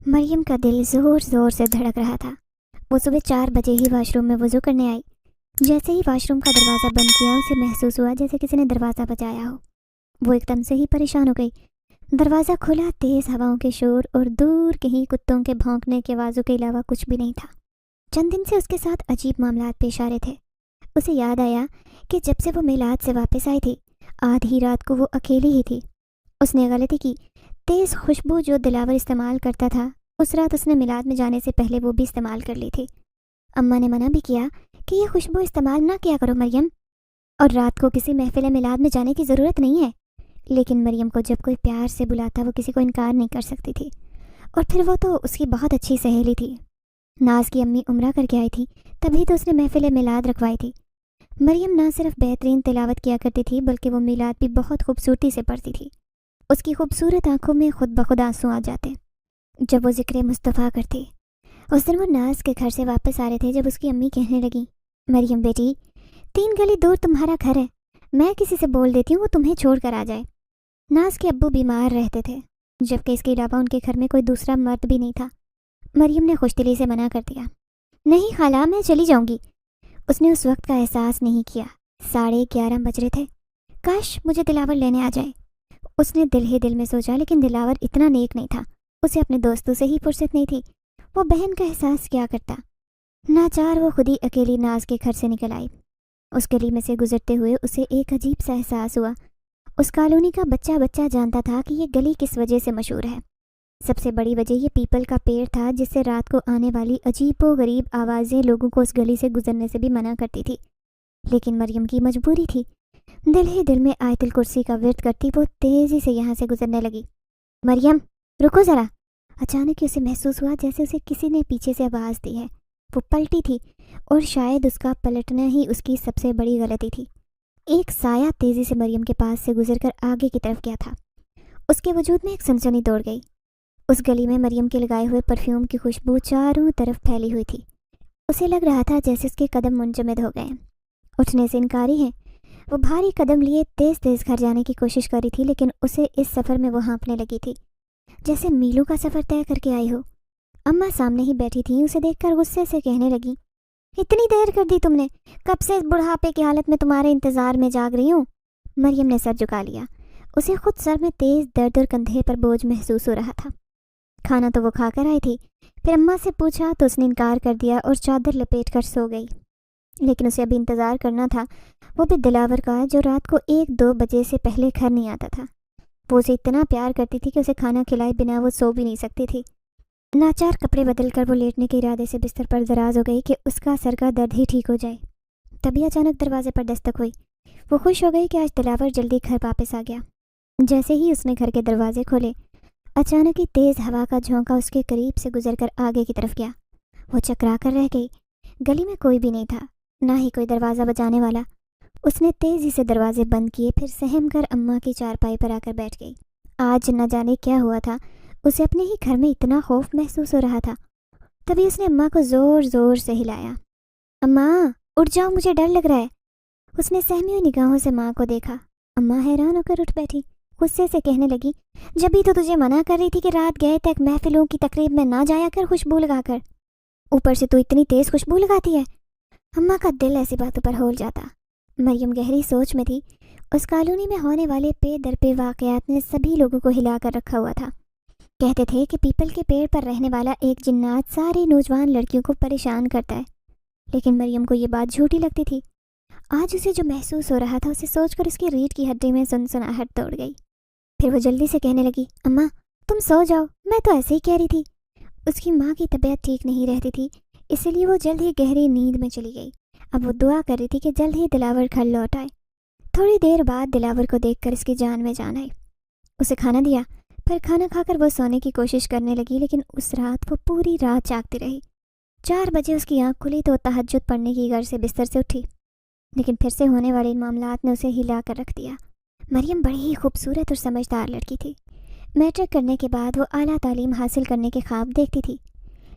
مریم کا دل زور زور سے دھڑک رہا تھا۔ وہ صبح 4 بجے ہی واش روم میں وضو کرنے آئی۔ جیسے ہی واش روم کا دروازہ بند کیا اسے محسوس ہوا جیسے کسی نے دروازہ بجایا ہو۔ وہ ایک دم سے ہی پریشان ہو گئی۔ دروازہ کھلا، تیز ہواؤں کے شور اور دور کہیں کتوں کے بھونکنے کی آوازوں کے علاوہ کچھ بھی نہیں تھا۔ چند دن سے اس کے ساتھ عجیب معاملات پیش آ رہے تھے۔ اسے یاد آیا کہ جب سے وہ میلاد سے واپس آئی تھی، آدھی رات کو وہ اکیلی ہی تھی۔ اس نے غلطی کی۔ تیز خوشبو جو دلاور استعمال کرتا تھا، اس رات اس نے میلاد میں جانے سے پہلے وہ بھی استعمال کر لی تھی۔ اماں نے منع بھی کیا کہ یہ خوشبو استعمال نہ کیا کرو مریم، اور رات کو کسی محفل میلاد میں جانے کی ضرورت نہیں ہے۔ لیکن مریم کو جب کوئی پیار سے بلاتا وہ کسی کو انکار نہیں کر سکتی تھی، اور پھر وہ تو اس کی بہت اچھی سہیلی تھی۔ ناز کی امی عمرہ کر کے آئی تھی، تبھی تو اس نے محفل میلاد رکھوائی تھی۔ مریم نہ صرف بہترین تلاوت کیا کرتی تھی بلکہ وہ میلاد بھی بہت خوبصورتی سے پڑھتی تھی۔ اس کی خوبصورت آنکھوں میں خود بخود آنسو آ جاتے جب وہ ذکر مصطفیٰ کرتی۔ اس دن وہ ناز کے گھر سے واپس آ رہے تھے جب اس کی امی کہنے لگی، مریم بیٹی، 3 گلی دور تمہارا گھر ہے، میں کسی سے بول دیتی ہوں وہ تمہیں چھوڑ کر آ جائے۔ ناز کے ابو بیمار رہتے تھے، جبکہ اس کے علاوہ ان کے گھر میں کوئی دوسرا مرد بھی نہیں تھا۔ مریم نے خوش دلی سے منع کر دیا، نہیں خالہ، میں چلی جاؤں گی۔ اس نے اس وقت کا احساس نہیں کیا 11:30 بج رہے تھے۔ کاش مجھے دلاور لینے آ جائے، اس نے دل ہی دل میں سوچا، لیکن دلاور اتنا نیک نہیں تھا، اسے اپنے دوستوں سے ہی فرصت نہیں تھی، وہ بہن کا احساس کیا کرتا۔ ناچار وہ خود ہی اکیلی ناز کے گھر سے نکل آئی۔ اس گلی میں سے گزرتے ہوئے اسے ایک عجیب سا احساس ہوا۔ اس کالونی کا بچہ بچہ جانتا تھا کہ یہ گلی کس وجہ سے مشہور ہے۔ سب سے بڑی وجہ یہ پیپل کا پیڑ تھا جس سے رات کو آنے والی عجیب و غریب آوازیں لوگوں کو اس گلی سے گزرنے سے بھی منع کرتی تھی۔ لیکن مریم کی مجبوری تھی۔ دل ہی دل میں آیت الکرسی کا ورد کرتی وہ تیزی سے یہاں سے گزرنے لگی۔ مریم رکو ذرا۔ اچانک اسے محسوس ہوا جیسے اسے کسی نے پیچھے سے آواز دی ہے۔ وہ پلٹی تھی اور شاید اس کا پلٹنا ہی اس کی سب سے بڑی غلطی تھی۔ ایک سایہ تیزی سے مریم کے پاس سے گزر کر آگے کی طرف گیا تھا۔ اس کے وجود میں ایک سنسنی دوڑ گئی۔ اس گلی میں مریم کے لگائے ہوئے پرفیوم کی خوشبو چاروں طرف پھیلی ہوئی تھی۔ اسے لگ رہا تھا جیسے اس کے قدم منجمد ہو گئے، اٹھنے سے انکاری ہیں۔ وہ بھاری قدم لیے تیز تیز گھر جانے کی کوشش کر رہی تھی، لیکن اسے اس سفر میں وہ ہانپنے لگی تھی جیسے میلوں کا سفر طے کر کے آئی ہو۔ اماں سامنے ہی بیٹھی تھیں، اسے دیکھ کر غصے سے کہنے لگی، اتنی دیر کر دی تم نے، کب سے اس بڑھاپے کی حالت میں تمہارے انتظار میں جاگ رہی ہوں۔ مریم نے سر جھکا لیا۔ اسے خود سر میں تیز درد اور کندھے پر بوجھ محسوس ہو رہا تھا۔ کھانا تو وہ کھا کر آئی تھی، پھر اماں سے پوچھا تو اس نے انکار کر دیا اور چادر لپیٹ کر سو گئی۔ لیکن اسے ابھی انتظار کرنا تھا، وہ بھی دلاور کا جو رات کو 1-2 بجے سے پہلے گھر نہیں آتا تھا۔ وہ اسے اتنا پیار کرتی تھی کہ اسے کھانا کھلائے بنا وہ سو بھی نہیں سکتی تھی۔ ناچار کپڑے بدل کر وہ لیٹنے کے ارادے سے بستر پر دراز ہو گئی کہ اس کا سر کا درد ہی ٹھیک ہو جائے۔ تبھی اچانک دروازے پر دستک ہوئی۔ وہ خوش ہو گئی کہ آج دلاور جلدی گھر واپس آ گیا۔ جیسے ہی اس نے گھر کے دروازے کھولے، اچانک ہی تیز ہوا کا جھونکا اس کے قریب سے گزر کر آگے کی طرف گیا۔ وہ چکرا کر رہ گئی۔ گلی میں کوئی بھی نہیں تھا، نہ ہی کوئی دروازہ بجانے والا۔ اس نے تیزی سے دروازے بند کیے، پھر سہم کر اماں کی چارپائی پر آ کر بیٹھ گئی۔ آج نہ جانے کیا ہوا تھا، اسے اپنے ہی گھر میں اتنا خوف محسوس ہو رہا تھا۔ تبھی اس نے اماں کو زور زور سے ہلایا۔ اماں اٹھ جاؤ، مجھے ڈر لگ رہا ہے۔ اس نے سہمی ہوئی نگاہوں سے ماں کو دیکھا۔ اماں حیران ہو کر اٹھ بیٹھی، غصے سے کہنے لگی، جبھی تو تجھے منع کر رہی تھی کہ رات گئے تک محفلوں کی تقریب میں نہ جایا کر خوشبو لگا کر، اوپر سے تو اتنی تیز خوشبو لگاتی ہے۔ اماں کا دل ایسی باتوں پر ہول جاتا۔ مریم گہری سوچ میں تھی۔ اس کالونی میں ہونے والے پے در پے واقعات نے سبھی لوگوں کو ہلا کر رکھا ہوا تھا۔ کہتے تھے کہ پیپل کے پیڑ پر رہنے والا ایک جنات ساری نوجوان لڑکیوں کو پریشان کرتا ہے، لیکن مریم کو یہ بات جھوٹی لگتی تھی۔ آج اسے جو محسوس ہو رہا تھا اسے سوچ کر اس کی ریڑھ کی ہڈی میں سنسناہٹ دوڑ گئی۔ پھر وہ جلدی سے کہنے لگی، اماں تم سو جاؤ، میں تو ایسے ہی کہہ رہی تھی۔ اس کی ماں کی طبیعت ٹھیک نہیں رہتی تھی، اسی لیے وہ جلد ہی گہری نیند میں چلی گئی۔ اب وہ دعا کر رہی تھی کہ جلد ہی دلاور گھر لوٹ آئے۔ تھوڑی دیر بعد دلاور کو دیکھ کر اس کی جان میں جان آئی۔ اسے کھانا دیا، پھر کھانا کھا کر وہ سونے کی کوشش کرنے لگی، لیکن اس رات وہ پوری رات جاگتی رہی۔ 4 بجے اس کی آنکھ کھلی تو وہ تہجد پڑھنے کی غرض سے بستر سے اٹھی، لیکن پھر سے ہونے والے ان معاملات نے اسے ہلا کر رکھ دیا۔ مریم بڑی ہی خوبصورت اور سمجھدار لڑکی تھی۔ میٹرک کرنے کے بعد وہ اعلیٰ تعلیم حاصل کرنے کے خواب دیکھتی تھی،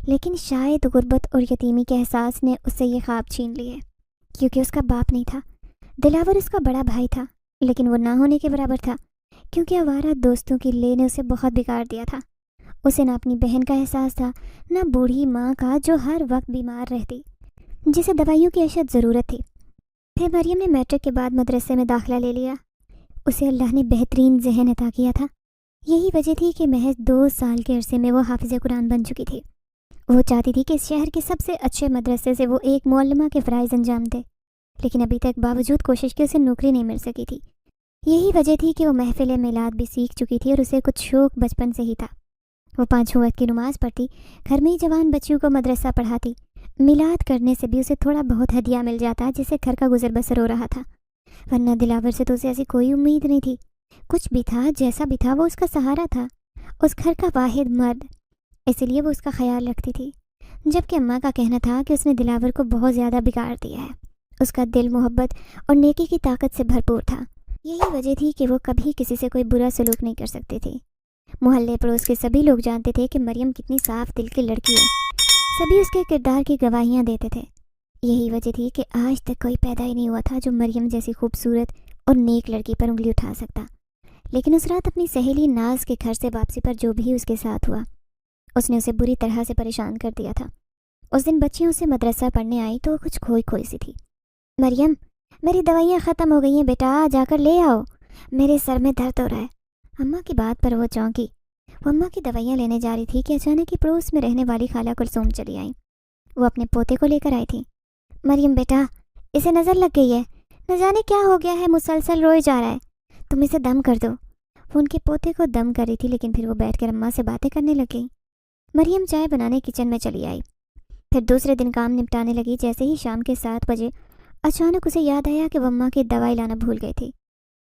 لیکن شاید غربت اور یتیمی کے احساس نے اس سے یہ خواب چھین لیے، کیونکہ اس کا باپ نہیں تھا۔ دلاور اس کا بڑا بھائی تھا، لیکن وہ نہ ہونے کے برابر تھا، کیونکہ آوارہ دوستوں کی لے نے اسے بہت بگاڑ دیا تھا۔ اسے نہ اپنی بہن کا احساس تھا، نہ بوڑھی ماں کا جو ہر وقت بیمار رہتی، جسے دوائیوں کی اشد ضرورت تھی۔ پھر مریم نے میٹرک کے بعد مدرسے میں داخلہ لے لیا۔ اسے اللہ نے بہترین ذہن عطا کیا تھا۔ یہی وجہ تھی کہ محض 2 سال کے عرصے میں وہ حافظ قرآن بن چکی تھی۔ وہ چاہتی تھی کہ اس شہر کے سب سے اچھے مدرسے سے وہ ایک معلمہ کے فرائض انجام دے، لیکن ابھی تک باوجود کوشش کے اسے نوکری نہیں مل سکی تھی۔ یہی وجہ تھی کہ وہ محفل میلاد بھی سیکھ چکی تھی اور اسے کچھ شوق بچپن سے ہی تھا۔ وہ 5 وقت کی نماز پڑھتی، گھر میں ہی جوان بچیوں کو مدرسہ پڑھاتی، میلاد کرنے سے بھی اسے تھوڑا بہت ہدیہ مل جاتا جس سے گھر کا گزر بسر ہو رہا تھا، ورنہ دلاور سے تو اسے ایسی کوئی امید نہیں تھی۔ کچھ بھی تھا، جیسا بھی تھا، وہ اس کا سہارا تھا، اس گھر کا واحد مرد، اسی لیے وہ اس کا خیال رکھتی تھی۔ جبکہ اماں کا کہنا تھا کہ اس نے دلاور کو بہت زیادہ بگاڑ دیا ہے۔ اس کا دل محبت اور نیکی کی طاقت سے بھرپور تھا۔ یہی وجہ تھی کہ وہ کبھی کسی سے کوئی برا سلوک نہیں کر سکتی تھی۔ محلے پڑوس کے سبھی لوگ جانتے تھے کہ مریم کتنی صاف دل کی لڑکی ہے۔ سبھی اس کے کردار کی گواہیاں دیتے تھے۔ یہی وجہ تھی کہ آج تک کوئی پیدا ہی نہیں ہوا تھا جو مریم جیسی خوبصورت اور نیک لڑکی پر انگلی اٹھا سکتا۔ لیکن اس رات اپنی سہیلی ناز کے گھر سے واپسی پر جو بھی اس کے ساتھ ہوا، اس نے اسے بری طرح سے پریشان کر دیا تھا۔ اس دن بچیاں اسے مدرسہ پڑھنے آئی تو وہ کچھ کھوئی کھوئی سی تھی۔ مریم، میری دوائیاں ختم ہو گئی ہیں بیٹا، جا کر لے آؤ، میرے سر میں درد ہو رہا ہے۔ اماں کی بات پر وہ چونکی۔ وہ اماں کی دوائیاں لینے جا رہی تھی کہ اچانک ہی پڑوس میں رہنے والی خالہ کلثوم چلی آئیں۔ وہ اپنے پوتے کو لے کر آئی تھی۔ مریم بیٹا، اسے نظر لگ گئی ہے، نہ جانے کیا ہو گیا ہے، مسلسل روئے جا رہا ہے، تم اسے دم کر دو۔ وہ ان کے پوتے کو دم کر رہی تھی، لیکن پھر وہ بیٹھ کر اماں سے باتیں کرنے لگ گئی۔ مریم چائے بنانے کچن میں چلی آئی، پھر دوسرے دن کام نپٹانے لگی۔ جیسے ہی شام کے 7 بجے اچانک اسے یاد آیا کہ وہ اماں کی دوائی لانا بھول گئی تھی۔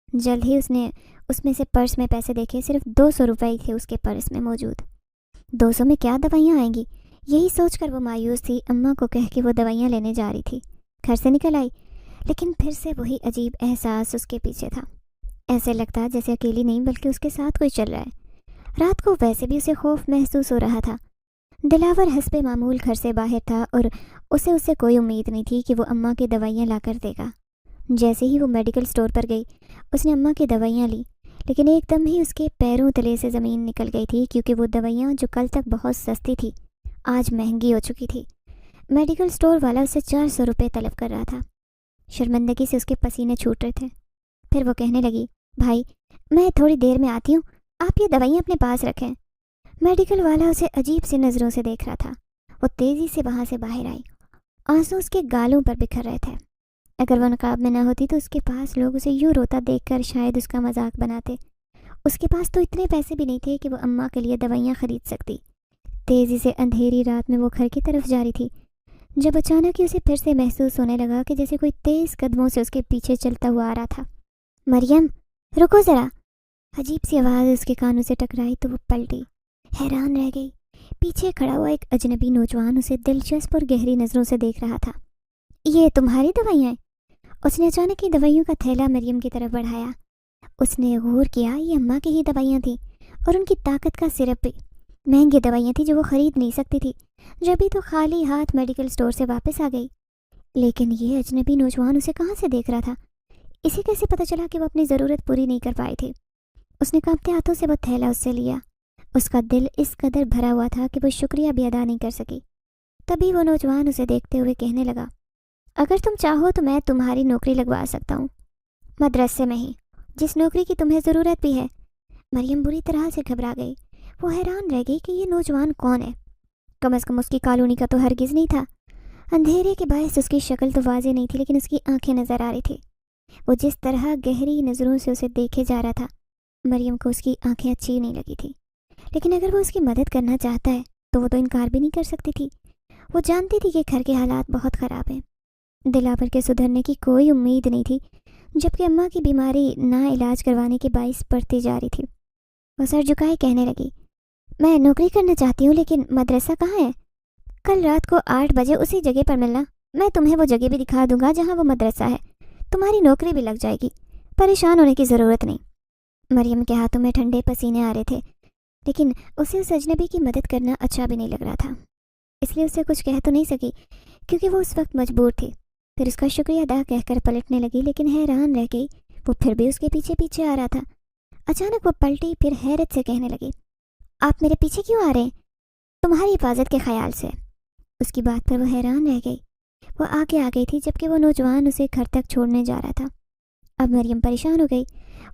جلد ہی اس نے اس میں سے پرس میں پیسے دیکھے، صرف 200 روپے تھے اس کے پرس میں موجود۔ 200 میں کیا دوائیاں آئیں گی، یہی سوچ کر وہ مایوس تھی۔ اماں کو کہہ کے وہ دوائیاں لینے جا رہی تھی، گھر سے نکل آئی، لیکن پھر سے وہی عجیب احساس اس کے پیچھے تھا۔ ایسے لگتا جیسے اکیلی نہیں بلکہ اس کے ساتھ کوئی چل رہا ہے۔ رات کو ویسے بھی اسے خوف محسوس ہو رہا تھا۔ دلاور حسب معمول گھر سے باہر تھا اور اسے کوئی امید نہیں تھی کہ وہ اماں کی دوائیاں لا کر دے گا۔ جیسے ہی وہ میڈیکل سٹور پر گئی، اس نے اماں کی دوائیاں لی، لیکن ایک دم ہی اس کے پیروں تلے سے زمین نکل گئی تھی، کیونکہ وہ دوائیاں جو کل تک بہت سستی تھی آج مہنگی ہو چکی تھی۔ میڈیکل سٹور والا اسے 400 روپے طلب کر رہا تھا۔ شرمندگی سے اس کے پسینے چھوٹ رہے تھے۔ پھر وہ کہنے لگی، بھائی میں تھوڑی دیر میں آتی ہوں، آپ یہ دوائیاں اپنے پاس رکھیں۔ میڈیکل والا اسے عجیب سی نظروں سے دیکھ رہا تھا۔ وہ تیزی سے وہاں سے باہر آئی، آنسو اس کے گالوں پر بکھر رہے تھے۔ اگر وہ نقاب میں نہ ہوتی تو اس کے پاس لوگ اسے یوں روتا دیکھ کر شاید اس کا مذاق بناتے۔ اس کے پاس تو اتنے پیسے بھی نہیں تھے کہ وہ اماں کے لیے دوائیاں خرید سکتی۔ تیزی سے اندھیری رات میں وہ گھر کی طرف جا رہی تھی، جب اچانک ہی اسے پھر سے محسوس ہونے لگا کہ جیسے کوئی تیز قدموں سے اس کے پیچھے چلتا ہوا آ رہا تھا۔ مریم رکو ذرا، عجیب سی آواز اس کے کانوں سے ٹکرائی تو وہ پلٹی، حیران رہ گئی۔ پیچھے کھڑا ہوا ایک اجنبی نوجوان اسے دلچسپ اور گہری نظروں سے دیکھ رہا تھا۔ یہ تمہاری دوائیاں ہیں؟ اس نے اچانک ہی دوائیوں کا تھیلا مریم کی طرف بڑھایا۔ اس نے غور کیا یہ اماں کی ہی دوائیاں تھیں، اور ان کی طاقت کا سرپ بھی۔ مہنگی دوائیاں تھیں جو وہ خرید نہیں سکتی تھی، جبھی تو خالی ہاتھ میڈیکل سٹور سے واپس آ گئی۔ لیکن یہ اجنبی نوجوان اسے کہاں سے دیکھ رہا تھا؟ اسے کیسے پتہ چلا کہ وہ اپنی ضرورت پوری نہیں کر پائی تھی؟ اس نے کانپتے ہاتھوں سے وہ تھیلا اس سے لیا۔ اس کا دل اس قدر بھرا ہوا تھا کہ وہ شکریہ بھی ادا نہیں کر سکی۔ تبھی وہ نوجوان اسے دیکھتے ہوئے کہنے لگا، اگر تم چاہو تو میں تمہاری نوکری لگوا سکتا ہوں، مدرسے میں ہی، جس نوکری کی تمہیں ضرورت بھی ہے۔ مریم بری طرح سے گھبرا گئی۔ وہ حیران رہ گئی کہ یہ نوجوان کون ہے؟ کم از کم اس کی کالونی کا تو ہرگز نہیں تھا۔ اندھیرے کے باعث اس کی شکل تو واضح نہیں تھی، لیکن اس کی آنکھیں نظر آ رہی تھی۔ وہ جس طرح گہری نظروں سے اسے دیکھے جا رہا تھا، مریم کو اس کی آنکھیں اچھی نہیں لگی تھی۔ لیکن اگر وہ اس کی مدد کرنا چاہتا ہے تو وہ تو انکار بھی نہیں کر سکتی تھی۔ وہ جانتی تھی کہ گھر کے حالات بہت خراب ہیں، دلاور کے سدھرنے کی کوئی امید نہیں تھی، جبکہ اماں کی بیماری نا علاج کروانے کے باعث بڑھتی جا رہی تھی۔ وہ سر جھکائے کہنے لگی، میں نوکری کرنا چاہتی ہوں، لیکن مدرسہ کہاں ہے؟ کل رات کو 8 بجے اسی جگہ پر ملنا، میں تمہیں وہ جگہ بھی دکھا دوں گا جہاں وہ مدرسہ ہے، تمہاری نوکری بھی لگ جائے گی، پریشان ہونے کی ضرورت نہیں۔ مریم کے ہاتھوں میں ٹھنڈے پسینے آ رہے تھے، لیکن اسے اس اجنبی کی مدد کرنا اچھا بھی نہیں لگ رہا تھا، اس لیے اسے کچھ کہہ تو نہیں سکی کیونکہ وہ اس وقت مجبور تھی۔ پھر اس کا شکریہ ادا کہہ کر پلٹنے لگی، لیکن حیران رہ گئی، وہ پھر بھی اس کے پیچھے پیچھے آ رہا تھا۔ اچانک وہ پلٹی، پھر حیرت سے کہنے لگی، आप मेरे पीछे क्यों आ रहे हैं? तुम्हारी हिफाजत के ख्याल से। उसकी बात पर वो हैरान रह गई। वो आगे आ गई थी जबकि वो नौजवान उसे घर तक छोड़ने जा रहा था। अब मरियम परेशान हो गई।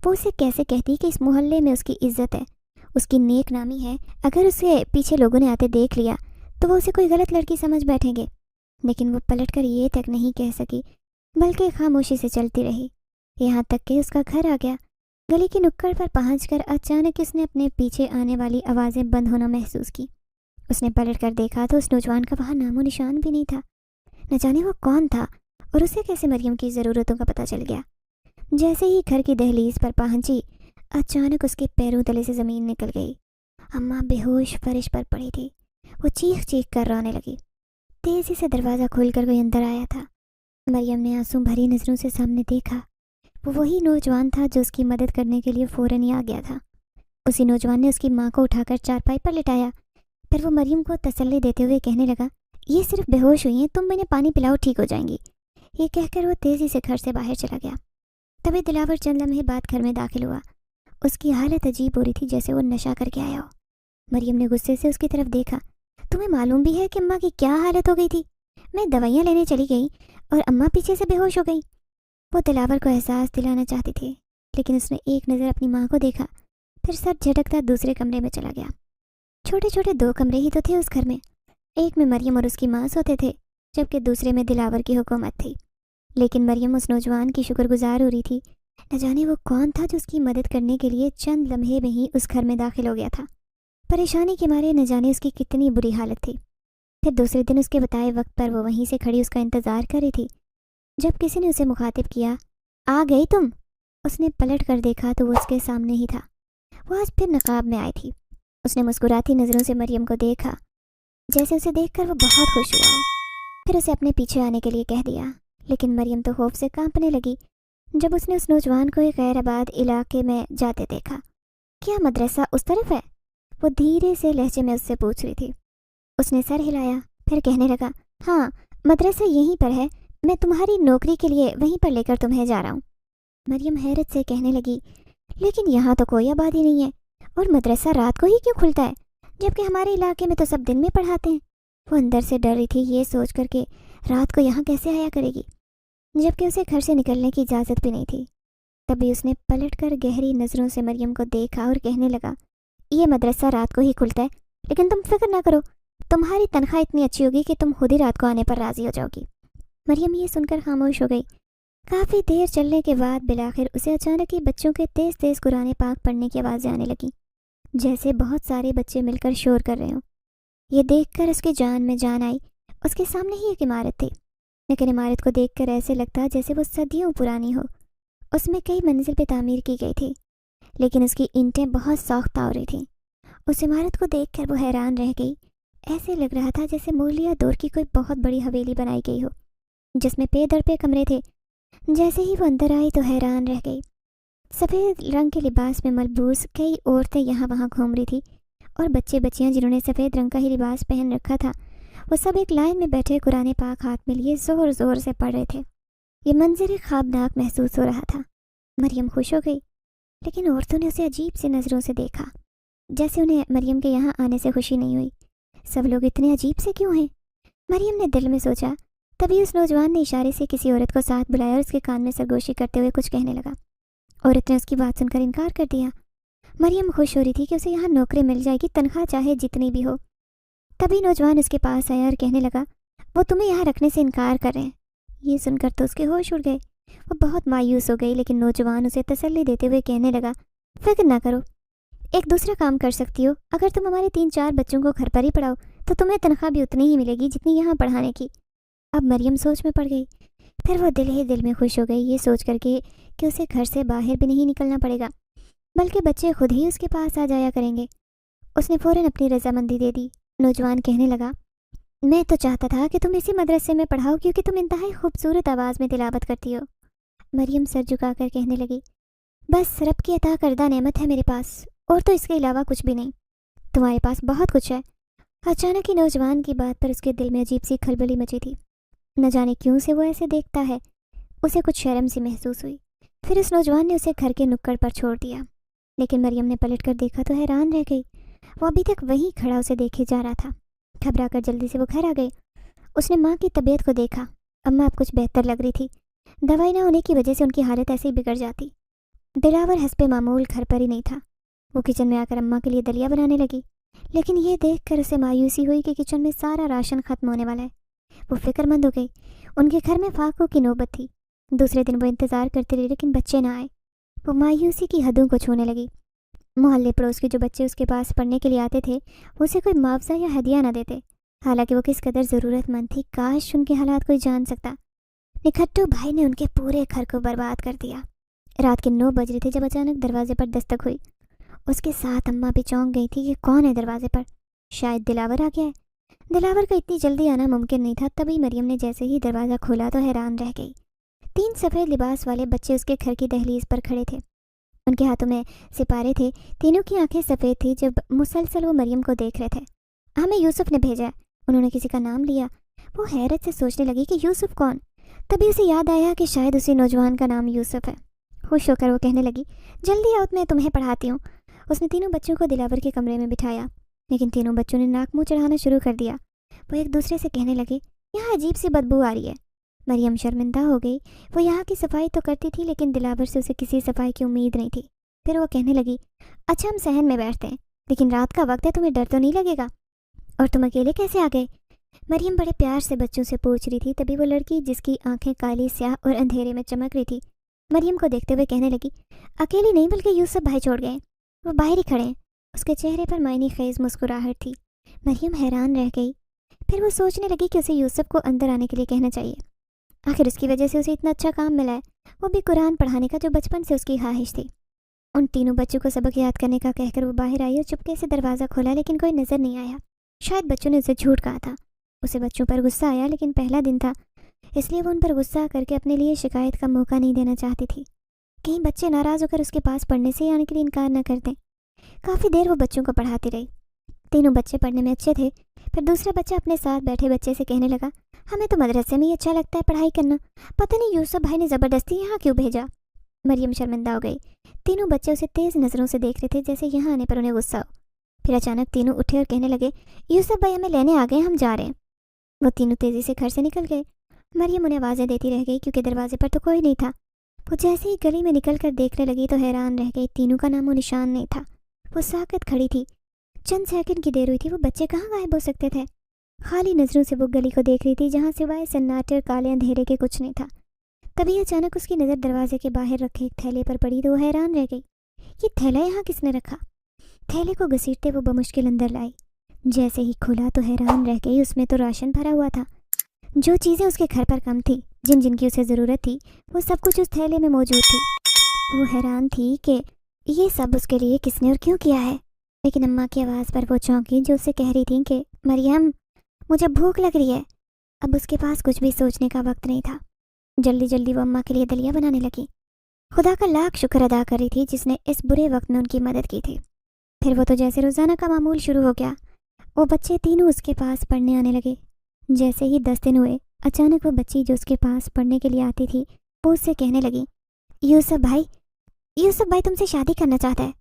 वो उसे कैसे कहती कि इस मोहल्ले में उसकी इज्जत है, उसकी नेक नामी है। अगर उसे पीछे लोगों ने आते देख लिया तो वो उसे कोई गलत लड़की समझ बैठेंगे। लेकिन वो पलटकर ये तक नहीं कह सकी, बल्कि खामोशी से चलती रही, यहाँ तक कि उसका घर आ गया। गली की नुक्कड़ पर पहुंचकर अचानक उसने अपने पीछे आने वाली आवाज़ें बंद होना महसूस की। उसने पलट कर देखा तो उस नौजवान का वहाँ नामो निशान भी नहीं था। न जाने वो कौन था और उसे कैसे मरियम की ज़रूरतों का पता चल गया। जैसे ही घर की दहलीज पर पहुंची, अचानक उसके पैरों तले से ज़मीन निकल गई। अम्मा बेहोश फर्श पर पड़ी थी। वो चीख चीख कर रोने लगी। तेज़ी से दरवाज़ा खोलकर कोई अंदर आया था। मरियम ने आंसू भरी नज़रों से सामने देखा। वो वही नौजवान था जो उसकी मदद करने के लिए फ़ौरन ही आ गया था। उसी नौजवान ने उसकी माँ को उठाकर चारपाई पर लिटाया। फिर वो मरियम को तसल्ली देते हुए कहने लगा, ये सिर्फ बेहोश हुई हैं, तुम इन्हें पानी पिलाओ, ठीक हो जाएंगी। ये कहकर वो तेज़ी से घर से बाहर चला गया। तभी दिलावर चंद लम्हे बाद घर में दाखिल हुआ। उसकी हालत अजीब हो रही थी, जैसे वो नशा करके आया हो। मरियम ने गुस्से से उसकी तरफ देखा। तुम्हें मालूम भी है कि अम्मा की क्या हालत हो गई थी? मैं दवाइयाँ लेने चली गई और अम्मा पीछे से बेहोश हो गई। वो दिलावर को एहसास दिलाना चाहती थी, लेकिन उसने एक नज़र अपनी माँ को देखा, फिर सर झटकता दूसरे कमरे में चला गया। छोटे छोटे 2 कमरे ही तो थे उस घर में। एक में मरियम और उसकी माँ सोते थे, जबकि दूसरे में दिलावर की हुकूमत थी। लेकिन मरियम उस नौजवान की शुक्रगुजार हो रही थी। न जाने वो कौन था जो उसकी मदद करने के लिए चंद लम्हे में ही उस घर में दाखिल हो गया था। परेशानी के मारे न जाने उसकी कितनी बुरी हालत थी। फिर दूसरे दिन उसके बताए वक्त पर वो वहीं से खड़ी उसका इंतज़ार कर रही थी। जब किसी ने उसे मुखातिब किया, आ गई तुम? उसने पलट कर देखा तो वो उसके सामने ही था। वो आज फिर नकाब में आई थी। उसने मुस्कुराती नज़रों से मरियम को देखा। जैसे उसे देखकर वो बहुत खुश हुआ। फिर उसे अपने पीछे आने के लिए कह दिया, लेकिन मरियम तो खौफ से कांपने लगी जब उसने उस नौजवान को एक गैराबाद इलाके में जाते देखा। क्या मदरसा उस तरफ है? वो धीरे से लहजे में उससे पूछ रही थी। उसने सर हिलाया, फिर कहने लगा, हाँ मदरसा यहीं पर है, मैं तुम्हारी नौकरी के लिए वहीं पर लेकर तुम्हें जा रहा हूँ। मरियम हैरत से कहने लगी, लेकिन यहाँ तो कोई आबादी नहीं है और मदरसा रात को ही क्यों खुलता है, जबकि हमारे इलाके में तो सब दिन में पढ़ाते हैं। वो अंदर से डर रही थी ये सोच कर के रात को यहाँ कैसे आया करेगी, जबकि उसे घर से निकलने की इजाज़त भी नहीं थी। तभी उसने पलटकर गहरी नज़रों से मरियम को देखा और कहने लगा, ये मदरसा रात को ही खुलता है, लेकिन तुम फिक्र ना करो, तुम्हारी तनख्वाह इतनी अच्छी होगी कि तुम खुद ही रात को आने पर राज़ी हो जाओगी। मरियम ये सुनकर खामोश हो गई। काफ़ी देर चलने के बाद बिलाखिर उसे अचानक ही बच्चों के तेज़ तेज़ कुरान पाक पढ़ने की आवाज़ें आने लगीं, जैसे बहुत सारे बच्चे मिलकर शोर कर रहे हों। ये देखकर उसकी जान में जान आई। उसके सामने ही एक इमारत थी, लेकिन इमारत को देखकर ऐसे लगता जैसे वो सदियों पुरानी हो। उसमें कई मंजिल पे तामीर की गई थी, लेकिन उसकी ईंटें बहुत सख्त हो रही थीं। उस इमारत को देखकर वो हैरान रह गई। ऐसे लग रहा था जैसे मुगलिया दौर की कोई बहुत बड़ी हवेली बनाई गई हो, जिसमें पे दर पे कमरे थे। जैसे ही वो अंदर आई तो हैरान रह गई। सफ़ेद रंग के लिबास में मलबूस कई औरतें यहाँ वहाँ घूम रही थी, और बच्चे बच्चियाँ जिन्होंने सफ़ेद रंग का ही लिबास पहन रखा था, वो सब एक लाइन में बैठे कुरान पाक हाथ में लिए ज़ोर ज़ोर से पढ़ रहे थे। ये मंजर ख्वाबनाक महसूस हो रहा था। मरियम खुश हो गई, लेकिन औरतों ने उसे अजीब सी नज़रों से देखा, जैसे उन्हें मरियम के यहाँ आने से खुशी नहीं हुई। सब लोग इतने अजीब से क्यों हैं? मरियम ने दिल में सोचा। तभी उस नौजवान ने इशारे से किसी औरत को साथ बुलाया और उसके कान में सरगोशी करते हुए कुछ कहने लगा। औरत ने उसकी बात सुनकर इनकार कर दिया। मरियम खुश हो रही थी कि उसे यहाँ नौकरी मिल जाएगी, तनख्वाह चाहे जितनी भी हो। तभी नौजवान उसके पास आया और कहने लगा, वो तुम्हें यहाँ रखने से इनकार कर रहे हैं। ये सुनकर तो उसके होश उड़ गए। वो बहुत मायूस हो गई, लेकिन नौजवान उसे तसल्ली देते हुए कहने लगा, फिक्र ना करो, एक दूसरा काम कर सकती हो। अगर तुम हमारे 3-4 बच्चों को घर पर ही पढ़ाओ तो तुम्हें तनख्वाह भी उतनी ही मिलेगी जितनी यहाँ पढ़ाने की। अब मरियम सोच में पड़ गई। फिर वो दिल ही दिल में खुश हो गई, ये सोच करके कि उसे घर से बाहर भी नहीं निकलना पड़ेगा, बल्कि बच्चे खुद ही उसके पास आ जाया करेंगे। उसने फ़ौरन अपनी रजामंदी दे दी। नौजवान कहने लगा, मैं तो चाहता था कि तुम इसी मदरसे में पढ़ाओ, क्योंकि तुम इंतहाई खूबसूरत आवाज़ में तिलावत करती हो। मरियम सर झुकाकर कहने लगी, बस रब की अता करदा नेमत है मेरे पास, और तो इसके अलावा कुछ भी नहीं। तुम्हारे पास बहुत कुछ है। अचानक ही नौजवान की बात पर उसके दिल में अजीब सी खलबली मची थी। न जाने क्यों से वो ऐसे देखता है। उसे कुछ शर्म सी महसूस हुई। फिर उस नौजवान ने उसे घर के नुक्कड़ पर छोड़ दिया, लेकिन मरियम ने पलट कर देखा तो हैरान रह गई। वो अभी तक वहीं खड़ा उसे देखे जा रहा था। घबरा कर जल्दी से वो घर आ गई। उसने माँ की तबीयत को देखा। अम्मा अब कुछ बेहतर लग रही थी। दवाई ना होने की वजह से उनकी हालत ऐसे ही बिगड़ जाती। दिलावर हस्बे मामूल घर पर ही नहीं था। वो किचन में आकर अम्मा के लिए दलिया बनाने लगी, लेकिन ये देखकर उसे मायूसी हुई कि किचन में सारा राशन खत्म होने वाला है। वो फिक्रमंद हो गई। उनके घर में फाकों की नौबत थी। दूसरे दिन वो इंतज़ार करती रही, लेकिन बच्चे ना आए। वो मायूसी की हदों को छूने लगी। मोहल्ले पड़ोस के जो बच्चे उसके पास पढ़ने के लिए आते थे, उसे कोई मुआवजा या हदिया न देते। हालांकि वो किस कदर ज़रूरतमंद थी, काश उनके हालात कोई जान सकता। निखट्टू भाई ने उनके पूरे घर को बर्बाद कर दिया। रात के 9 बज रहे थे जब अचानक दरवाजे पर दस्तक हुई। उसके साथ अम्मा भी चौंक गई थी कि कौन है दरवाजे पर। शायद दिलावर आ गया है। दिलावर का इतनी जल्दी आना मुमकिन नहीं था। तभी मरियम ने जैसे ही दरवाज़ा खोला तो हैरान रह गई। 3 सफ़ेद लिबास वाले बच्चे उसके घर की दहलीज पर खड़े थे। उनके हाथों में सिपारे थे। तीनों की आंखें सफ़ेद थी। जब मुसलसल वो मरियम को देख रहे थे। हमें यूसुफ ने भेजा है। उन्होंने किसी का नाम लिया। वो हैरत से सोचने लगी कि यूसुफ कौन। तभी उसे याद आया कि शायद उसी नौजवान का नाम यूसुफ है। खुश होकर वो कहने लगी, जल्दी आओ, मैं तुम्हें पढ़ाती हूँ। उसने तीनों बच्चों को दिलावर के कमरे में बिठाया, लेकिन तीनों बच्चों ने नाक मुंह चढ़ाना शुरू कर दिया। वो एक दूसरे से कहने लगे, यहाँ अजीब सी बदबू आ रही है। मरियम शर्मिंदा हो गई। वो यहाँ की सफाई तो करती थी, लेकिन दिलावर से उसे किसी सफाई की उम्मीद नहीं थी। फिर वो कहने लगी, अच्छा हम सहन में बैठते हैं, लेकिन रात का वक्त है, तुम्हें डर तो नहीं लगेगा? और तुम अकेले कैसे आ गए? मरियम बड़े प्यार से बच्चों से पूछ रही थी। तभी वो लड़की, जिसकी आंखें काली स्याह और अंधेरे में चमक रही थी, मरियम को देखते हुए कहने लगी, अकेली नहीं बल्कि यूसुफ भाई छोड़ गए। वो बाहर ही खड़े हैं। उसके चेहरे पर मायने खेज मुस्कुराहट थी। मरियम हैरान रह गई। फिर वो सोचने लगी कि उसे यूसुफ को अंदर आने के लिए कहना चाहिए। आखिर उसकी वजह से उसे इतना अच्छा काम मिला है, वो भी कुरान पढ़ाने का, जो बचपन से उसकी ख्वाहिश थी। उन तीनों बच्चों को सबक याद करने का कहकर वो बाहर आई और चुपके से दरवाज़ा खोला, लेकिन कोई नज़र नहीं आया। शायद बच्चों ने उसे झूठ कहा था। उसे बच्चों पर गुस्सा आया, लेकिन पहला दिन था, इसलिए वो उन पर गुस्सा करके अपने लिए शिकायत का मौका नहीं देना चाहती थी। कहीं बच्चे नाराज़ होकर उसके पास पढ़ने से आने के लिए इनकार न कर दें। काफ़ी देर वो बच्चों को पढ़ाती रही। तीनों बच्चे पढ़ने में अच्छे थे। फिर दूसरा बच्चा अपने साथ बैठे बच्चे से कहने लगा, हमें तो मदरसे में ही अच्छा लगता है पढ़ाई करना, पता नहीं यूसुफ भाई ने ज़बरदस्ती यहाँ क्यों भेजा। मरियम शर्मिंदा हो गई। तीनों बच्चे उसे तेज़ नज़रों से देख रहे थे, जैसे यहाँ आने पर उन्हें गुस्सा हो। फिर अचानक तीनों उठे और कहने लगे, यूसुफ भाई हमें लेने आ गए, हम जा रहे हैं। वो तीनों तेज़ी से घर से निकल गए। मरियम उन्हें आवाज़ें देती रह गई, क्योंकि दरवाजे पर तो कोई नहीं था। वो जैसे ही गली में निकल कर देखने लगी तो हैरान रह गई। तीनों का नामो निशान नहीं था। वो साकत खड़ी थी। चंद सेकंड की देर हुई थी। वो बच्चे कहाँ गायब हो सकते थे? खाली नज़रों से वो गली को देख रही थी, जहाँ सिवाय सन्नाटे और काले अंधेरे के कुछ नहीं था। तभी अचानक उसकी नज़र दरवाजे के बाहर रखे एक थैले पर पड़ी तो वो हैरान रह गई। ये थैला यहाँ किसने रखा? थैले को घसीटते वो बमुश्किल अंदर लाई। जैसे ही खोला तो हैरान रह गई। उसमें तो राशन भरा हुआ था। जो चीज़ें उसके घर पर कम थी, जिन जिनकी उसे ज़रूरत थी, वो सब कुछ उस थैले में मौजूद थी। वो हैरान थी कि ये सब उसके लिए किसने और क्यों किया है। लेकिन अम्मा की आवाज़ पर वो चौंकी, जो उसे कह रही थी कि मरियम, मुझे भूख लग रही है। अब उसके पास कुछ भी सोचने का वक्त नहीं था। जल्दी जल्दी वो अम्मा के लिए दलिया बनाने लगी। खुदा का लाख शुक्र अदा कर रही थी, जिसने इस बुरे वक्त में उनकी मदद की थी। फिर वो तो जैसे रोज़ाना का मामूल शुरू हो गया। वो बच्चे तीनों उसके पास पढ़ने आने लगे। जैसे ही 10 दिन हुए, अचानक वो बच्ची जो उसके पास पढ़ने के लिए आती थी, वो उससे कहने लगी, यूसुफ भाई तुमसे शादी करना चाहता है।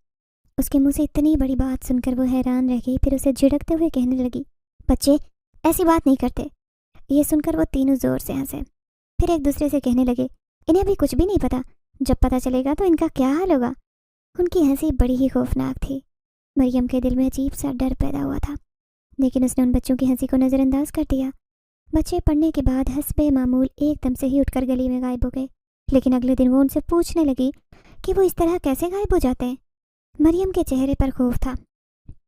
उसके मुंह से इतनी बड़ी बात सुनकर वो हैरान रह गई। फिर उसे झिड़कते हुए कहने लगी, बच्चे ऐसी बात नहीं करते। ये सुनकर वो तीनों ज़ोर से हंसे। फिर एक दूसरे से कहने लगे, इन्हें भी कुछ भी नहीं पता, जब पता चलेगा तो इनका क्या हाल होगा। उनकी हंसी बड़ी ही खौफनाक थी। मरियम के दिल में अजीब सा डर पैदा हुआ था, लेकिन उसने उन बच्चों की हंसी को नज़रअंदाज कर दिया। बच्चे पढ़ने के बाद हस्बे मामूल एकदम से ही उठकर गली में गायब हो गए। लेकिन अगले दिन वो उनसे पूछने लगी कि वो इस तरह कैसे गायब हो जाते हैं। मरियम के चेहरे पर खौफ था।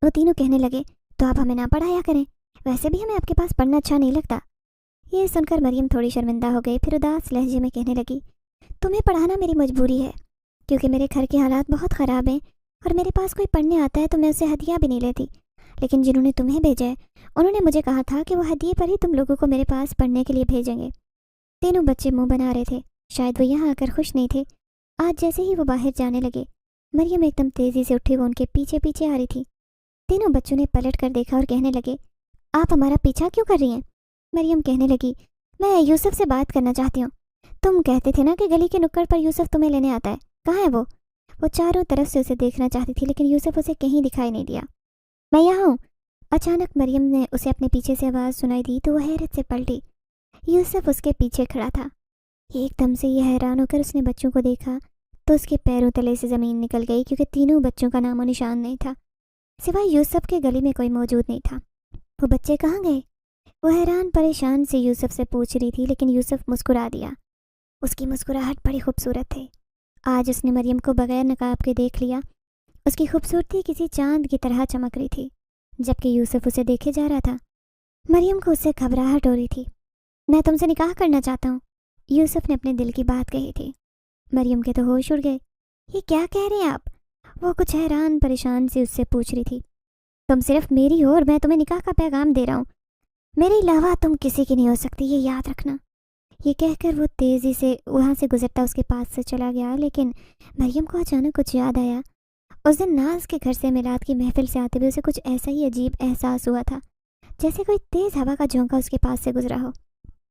वो तीनों कहने लगे, तो आप हमें ना पढ़ाया करें, वैसे भी हमें आपके पास पढ़ना अच्छा नहीं लगता। ये सुनकर मरियम थोड़ी शर्मिंदा हो गई। फिर उदास लहजे में कहने लगी, तुम्हें पढ़ाना मेरी मजबूरी है, क्योंकि मेरे घर के हालात बहुत ख़राब हैं और मेरे पास कोई पढ़ने आता है तो मैं उससे हदिया भी नहीं लेती। लेकिन जिन्होंने तुम्हें भेजा है, उन्होंने मुझे कहा था कि वो हदिये पर ही तुम लोगों को मेरे पास पढ़ने के लिए भेजेंगे। तीनों बच्चे मुंह बना रहे थे। शायद वो यहाँ आकर खुश नहीं थे। आज जैसे ही वो बाहर जाने लगे, मरियम एकदम तेज़ी से उठी। वो उनके पीछे पीछे आ रही थी। तीनों बच्चों ने पलट कर देखा और कहने लगे, आप हमारा पीछा क्यों कर रही हैं? मरियम कहने लगी, मैं यूसुफ से बात करना चाहती हूँ। तुम कहते थे ना कि गली के नुक्कड़ पर यूसुफ तुम्हें लेने आता है, कहाँ है वो? वो चारों तरफ से उसे देखना चाहती थी, लेकिन यूसुफ उसे कहीं दिखाई नहीं दिया। मैं यहाँ हूँ। अचानक मरियम ने उसे अपने पीछे से आवाज़ सुनाई दी तो वो हैरत से पलटी। यूसुफ उसके पीछे खड़ा था। एकदम से ये हैरान होकर उसने बच्चों को देखा तो उसके पैरों तले से ज़मीन निकल गई, क्योंकि तीनों बच्चों का नामो निशान नहीं था। सिवाय यूसुफ के गली में कोई मौजूद नहीं था। वो बच्चे कहाँ गए? वो हैरान परेशान से यूसुफ से पूछ रही थी, लेकिन यूसुफ मुस्कुरा दिया। उसकी मुस्कुराहट बड़ी खूबसूरत थी। आज उसने मरियम को बगैर नकाब के देख लिया। उसकी खूबसूरती किसी चांद की तरह चमक रही थी, जबकि यूसुफ उसे देखे जा रहा था। मरियम को उससे घबराहट हो रही थी। मैं तुमसे निकाह करना चाहता हूँ, यूसुफ ने अपने दिल की बात कही थी। मरियम के तो होश उड़ गए। ये क्या कह रहे हैं आप? वो कुछ हैरान परेशान से उससे पूछ रही थी। तुम सिर्फ मेरी हो और मैं तुम्हें निकाह का पैगाम दे रहा हूँ। मेरे अलावा तुम किसी की नहीं हो सकती, ये याद रखना। ये कहकर वो तेज़ी से वहाँ से गुजरता उसके पास से चला गया। लेकिन मरियम को अचानक कुछ याद आया। उस दिन नाज के घर से मिलाद की महफिल से आते हुए उसे कुछ ऐसा ही अजीब एहसास हुआ था, जैसे कोई तेज़ हवा का झोंका उसके पास से गुजरा हो।